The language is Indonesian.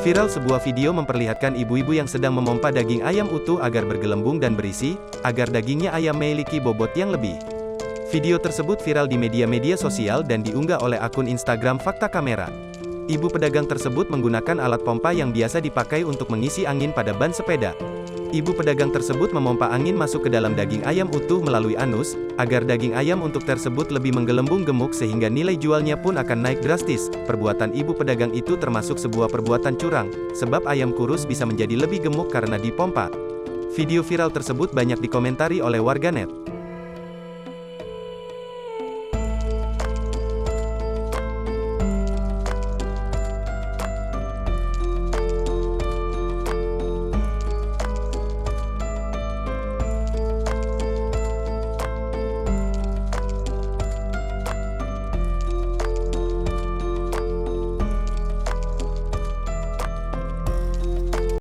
Viral sebuah video memperlihatkan ibu-ibu yang sedang memompa daging ayam utuh agar bergelembung dan berisi, agar dagingnya ayam memiliki bobot yang lebih. Video tersebut viral di media-media sosial dan diunggah oleh akun Instagram Fakta Kamera. Ibu pedagang tersebut menggunakan alat pompa yang biasa dipakai untuk mengisi angin pada ban sepeda. Ibu pedagang tersebut memompa angin masuk ke dalam daging ayam utuh melalui anus, agar daging ayam untuk tersebut lebih menggelembung gemuk sehingga nilai jualnya pun akan naik drastis. Perbuatan ibu pedagang itu termasuk sebuah perbuatan curang, sebab ayam kurus bisa menjadi lebih gemuk karena dipompa. Video viral tersebut banyak dikomentari oleh warganet.